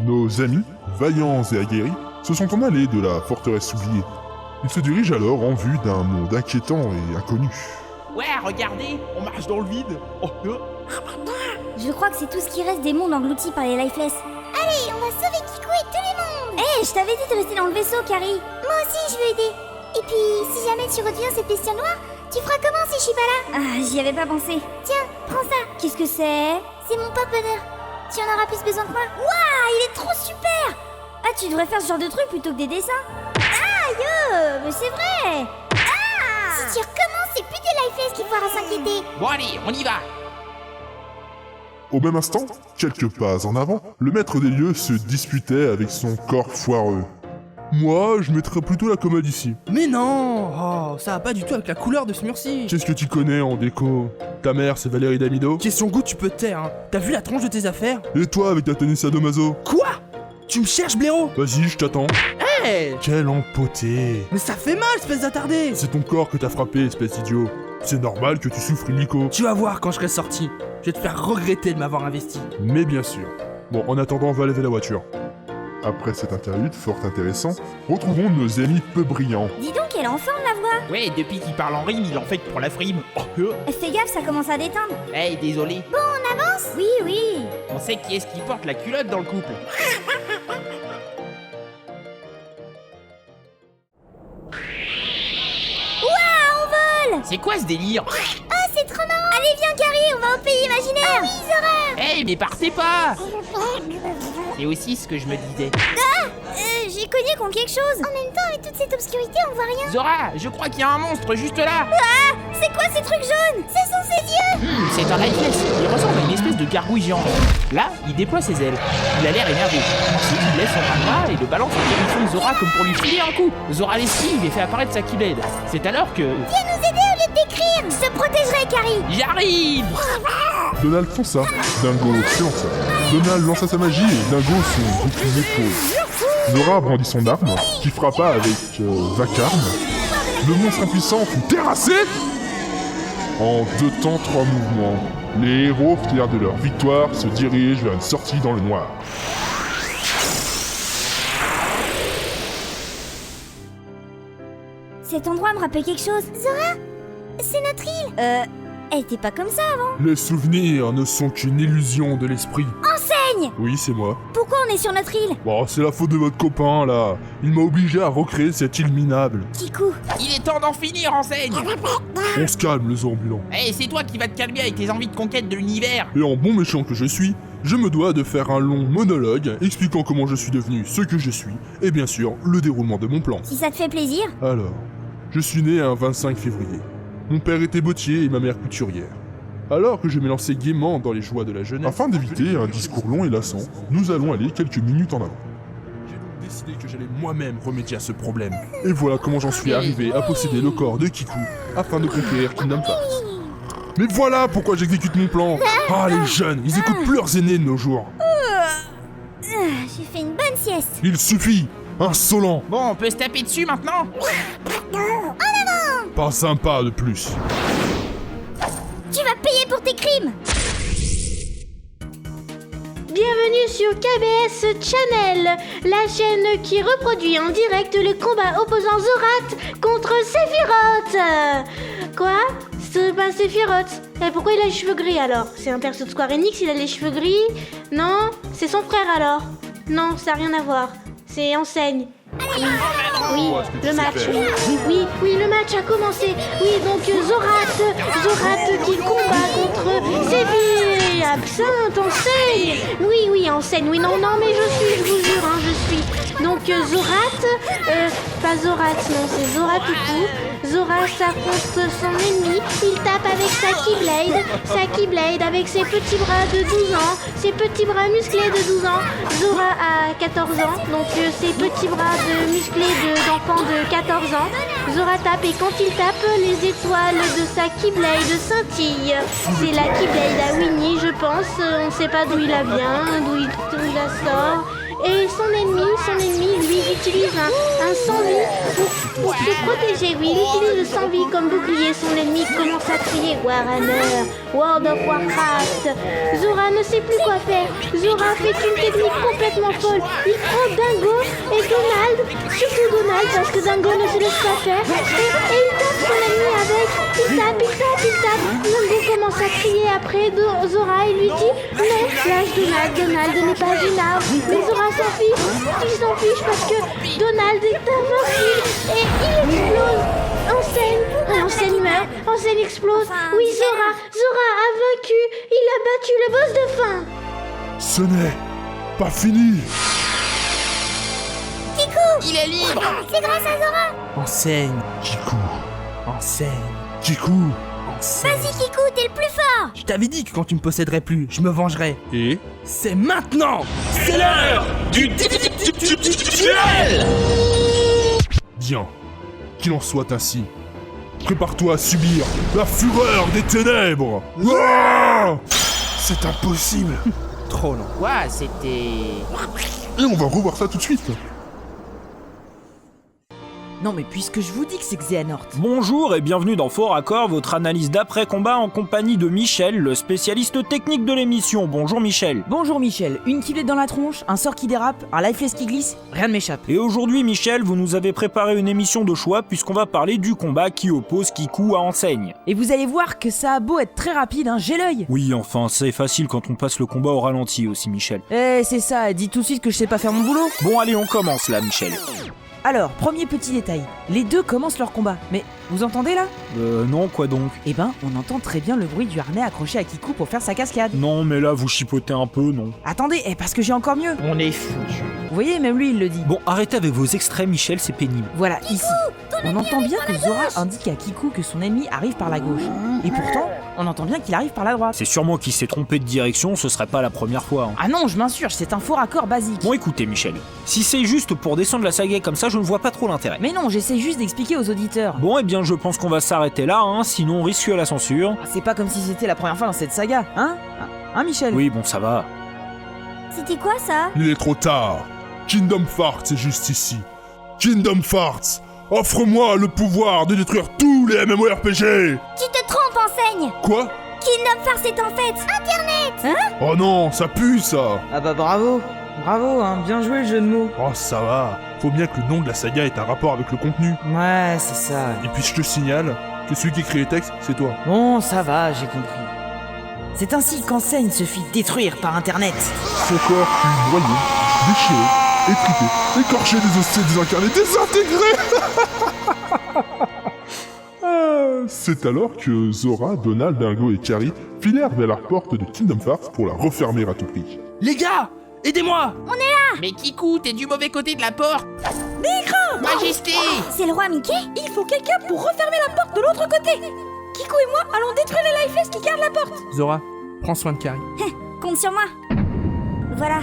Nos amis, vaillants et aguerris, se sont en allés de la forteresse oubliée. Ils se dirigent alors en vue d'un monde inquiétant et inconnu. Ouais, regardez, on marche dans le vide. Oh, Je crois que c'est tout ce qui reste des mondes engloutis par les Lifeless. Allez, on va sauver Kiku et tous les mondes. Hé, je t'avais dit de rester dans le vaisseau, Carrie. Moi aussi, je veux aider. Et puis, si jamais tu redeviens cette bestiole noire, tu feras comment si je suis pas là? Ah, j'y avais pas pensé. Tiens, prends ça. Qu'est-ce que c'est? C'est mon porte-bonheur. Tu en auras plus besoin que moi. Waouh, il est trop super. Ah, tu devrais faire ce genre de truc plutôt que des dessins. Aïe, mais c'est vrai. Ah, si tu recommences, c'est plus des Lifeless qu'il faudra s'inquiéter. bon allez, on y va. Au même instant, quelques pas en avant, le maître des lieux se disputait avec son corps foireux. Moi, je mettrais plutôt la commode ici. Mais non! Oh, ça va pas du tout avec la couleur de ce mur-ci. Qu'est-ce que tu connais en déco? Ta mère, c'est Valérie Damido? Question goût, tu peux te taire, hein. T'as vu la tronche de tes affaires? Et toi avec ta tenue sadomaso? Quoi? Tu me cherches, blaireau? Vas-y, je t'attends. Hey! Quel empoté! Mais ça fait mal, espèce d'attardé! C'est ton corps que t'as frappé, espèce d'idiot. C'est normal que tu souffres illico. Tu vas voir quand je serai sorti. Je vais te faire regretter de m'avoir investi. Mais bien sûr. Bon, en attendant, va lever la voiture. Après cet interlude fort intéressant, retrouvons nos amis peu brillants. Dis donc, elle est en forme, la voix. Ouais, depuis qu'il parle en rime, il en fait pour la frime. Oh, Fais gaffe, ça commence à déteindre. hey, désolé. On avance? Oui, oui. On sait qui est-ce qui porte la culotte dans le couple. Waouh, on vole. C'est quoi ce délire? Ah, c'est trop marrant. Allez, viens, Carrie, on va au pays imaginaire. Ah oui, Zora. Hey, mais partez pas. C'est aussi ce que je me disais. J'ai cogné contre quelque chose. En même temps, avec toute cette obscurité, on voit rien. Zora, je crois qu'il y a un monstre juste là. Ah, c'est quoi ces trucs jaunes? Ce sont ses yeux. C'est un Lifeless. Il ressemble à une espèce de gargouille géante. Là, il déploie ses ailes. Il a l'air énervé. Ensuite, il lève son bras droit et le balance en direction de Zora comme pour lui filer un coup. Zora l'esquive et fait apparaître sa Keyblade. C'est alors que... Viens nous aider au lieu de décrire. Je te protégerai, Carrie. J'arrive. Donald fonça, Dingo s'élança. Donald lança sa magie et Dingo son bouclier pose. Zora brandit son arme, qui frappa avec vacarme. Le monstre impuissant fut terrassé. En 2 temps 3 mouvements, les héros, fiers de leur victoire, se dirigent vers une sortie dans le noir. Cet endroit me rappelle quelque chose. Zora, c'est notre île. Elle était pas comme ça avant. Les souvenirs ne sont qu'une illusion de l'esprit. Enseigne. Oui, c'est moi. Pourquoi on est sur notre île? Bon, c'est la faute de votre copain, là. Il m'a obligé à recréer cette île minable. Kiku. Il est temps d'en finir, enseigne. On se calme, les ambulants. Hey, c'est toi qui vas te calmer avec tes envies de conquête de l'univers. Et en bon méchant que je suis, je me dois de faire un long monologue expliquant comment je suis devenu ce que je suis, et bien sûr, le déroulement de mon plan. Si ça te fait plaisir. Alors, je suis né un 25 février. Mon père était bottier et ma mère couturière. Alors que je m'élançais gaiement dans les joies de la jeunesse, afin d'éviter un discours long et lassant, nous allons aller quelques minutes en avant. J'ai donc décidé que j'allais moi-même remédier à ce problème. Et voilà comment j'en suis arrivé à posséder le corps de Kiku, afin de conquérir Kingdom Hearts. Mais voilà pourquoi j'exécute mon plan. Ah, les jeunes, ils écoutent plus leurs aînés de nos jours. J'ai fait une bonne sieste. Il suffit. Insolent. Bon, on peut se taper dessus maintenant. Pas sympa de plus. Tu vas payer pour tes crimes. Bienvenue sur KBS Channel, la chaîne qui reproduit en direct le combat opposant Zorath contre Sephiroth. Quoi? C'est pas Sephiroth. Et pourquoi il a les cheveux gris alors? C'est un perso de Square Enix, il a les cheveux gris? Non? C'est son frère alors? Non, ça n'a rien à voir. C'est Enseigne. Oui, le match, oui, le match a commencé. Oui, donc Zorath qui combat contre Sephiroth. Absinthe, Enseigne. Oui, Enseigne, oui, non, mais je vous jure, je suis. Donc Zorath, pas Zorath, non, c'est Zora tout court. Zora s'affronte son ennemi, il tape avec sa Keyblade avec ses petits bras de 12 ans, ses petits bras musclés de 12 ans. Zora a 14 ans, donc ses petits bras musclés d'enfant de 14 ans. Zora tape et quand il tape, les étoiles de sa Keyblade scintillent. C'est la Keyblade à Winnie, je pense, on ne sait pas d'où il la vient, d'où il la sort. Et son ennemi, lui, il utilise un sans-vie pour se protéger. Oui, il utilise le sans-vie comme bouclier. Son ennemi commence à crier Warhammer, World of Warcraft. Zora ne sait plus quoi faire. Zora fait une technique complètement folle. Il prend Dingo et Donald, surtout Donald parce que Dingo ne se laisse pas faire. Et il tape son ennemi avec. Il tape. Dingo commence à crier après Zora et lui dit non, lâche Donald n'est pas une arme. Mais Zora s'en fiche. Il s'en fiche parce que Donald est invincible et il explose. Enseigne meurt, Enseigne explose. Oui, Zora a vaincu. Il a battu le boss de fin. Ce n'est pas fini. Kikou! Il est libre. C'est grâce à Zora! Enseigne, Kikou, enseigne, Kikou. enseigne. Vas-y Kikou, t'es le plus fort! Je t'avais dit que quand tu me posséderais plus, je me vengerais. Et C'est maintenant. C'est l'heure du duel. bien, qu'il en soit ainsi. Prépare-toi à subir la fureur des ténèbres. Ah, c'est impossible. Trop long. Ouais, c'était... Et on va revoir ça tout de suite. Non mais puisque je vous dis que c'est Xehanort. Bonjour et bienvenue dans Fort Accord, votre analyse d'après-combat en compagnie de Michel, le spécialiste technique de l'émission. Bonjour Michel. Bonjour Michel, une killette dans la tronche, un sort qui dérape, un lifeless qui glisse, rien ne m'échappe. Et aujourd'hui Michel, vous nous avez préparé une émission de choix puisqu'on va parler du combat qui oppose Kikou à Enseigne. Et vous allez voir que ça a beau être très rapide, hein, j'ai l'œil. Oui, enfin, c'est facile quand on passe le combat au ralenti aussi Michel. C'est ça, dis tout de suite que je sais pas faire mon boulot. Bon allez, on commence là Michel. Alors, premier petit détail, les deux commencent leur combat, mais vous entendez là? Non, quoi donc? Eh ben, on entend très bien le bruit du harnais accroché à Kikou pour faire sa cascade. Non, mais là vous chipotez un peu, non? Attendez, parce que j'ai encore mieux. On est foutu. Vous voyez, même lui il le dit. Bon, arrêtez avec vos extraits Michel, c'est pénible. Voilà, ici. On entend bien que Zora indique à Kikou que son ennemi arrive par la gauche. Et pourtant, on entend bien qu'il arrive par la droite. C'est sûrement qu'il s'est trompé de direction, ce serait pas la première fois. Hein. Ah non, je m'insurge, c'est un faux raccord basique. Bon écoutez Michel, si c'est juste pour descendre la saga comme ça, je ne vois pas trop l'intérêt. Mais non, j'essaie juste d'expliquer aux auditeurs. Bon, eh bien, je pense qu'on va s'arrêter là, hein, sinon on risque la censure. C'est pas comme si c'était la première fois dans cette saga, hein? Hein, Michel? Oui, bon, ça va. C'était quoi ça? Il est trop tard. Kingdom Hearts est juste ici. Kingdom Hearts, offre-moi le pouvoir de détruire tous les MMORPG. Tu te trompes, Enseigne! Quoi? Kingdom Hearts est en fait Internet! Oh non, ça pue ça. Ah bah bravo, hein, bien joué le jeu de mots. Oh ça va. Faut bien que le nom de la saga ait un rapport avec le contenu. Ouais, c'est ça. Et puis je te signale que celui qui écrit les textes, c'est toi. Bon, ça va, j'ai compris. C'est ainsi qu'Enseigne se fit détruire par Internet. Son corps fut noyé, déchiré, étriqué, écorché des os désincarnés, désintégré. C'est alors que Zora, Donald, Dingo et Carrie filèrent vers la porte de Kingdom Hearts pour la refermer à tout prix. Les gars, aidez-moi. Mais Kikou, t'es du mauvais côté de la porte. Majesté. C'est le roi Mickey? Il faut quelqu'un pour refermer la porte de l'autre côté. Kikou et moi allons détruire les lifeless qui gardent la porte. Zora, prends soin de Carrie. Compte sur moi. Voilà.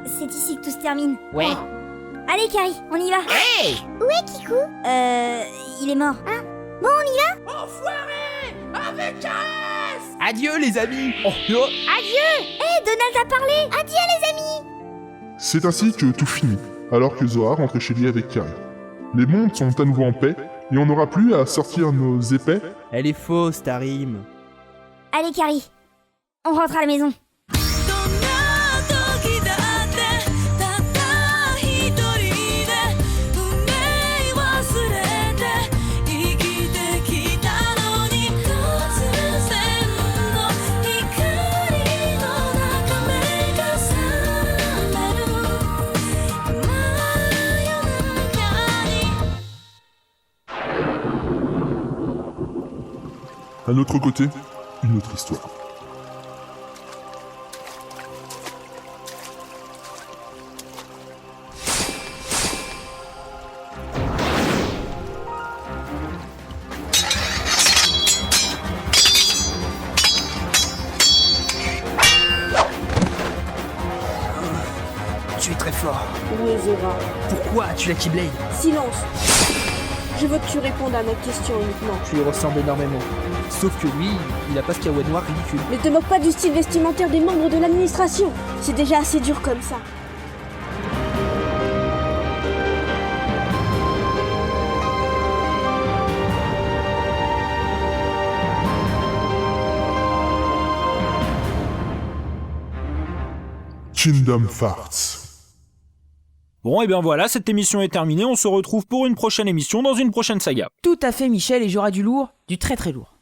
C'est ici que tout se termine. Ouais. Allez, Carrie, on y va. Hey. Où est Kikou? Il est mort. Hein? Bon, on y va? Adieu les amis. Oh, yo. Donald a parlé! Adieu, les amis! C'est ainsi que tout finit, alors que Zora rentrait chez lui avec Carrie. Les mondes sont à nouveau en paix, et on n'aura plus à sortir nos épais. Elle est fausse, ta rime. Allez, Carrie, on rentre à la maison. À notre côté, une autre histoire. Tu es très fort. Oui, Zora. Pourquoi as-tu la Keyblade? Silence. Je veux que tu répondes à ma question uniquement. Tu lui ressembles énormément. Sauf que lui, il a pas ce kawaii noir ridicule. Ne te moque pas du style vestimentaire des membres de l'administration. C'est déjà assez dur comme ça. Kingdom Farts. Bon, et bien voilà, cette émission est terminée, on se retrouve pour une prochaine émission dans une prochaine saga. Tout à fait, Michel, et j'aurai du lourd, du très très lourd.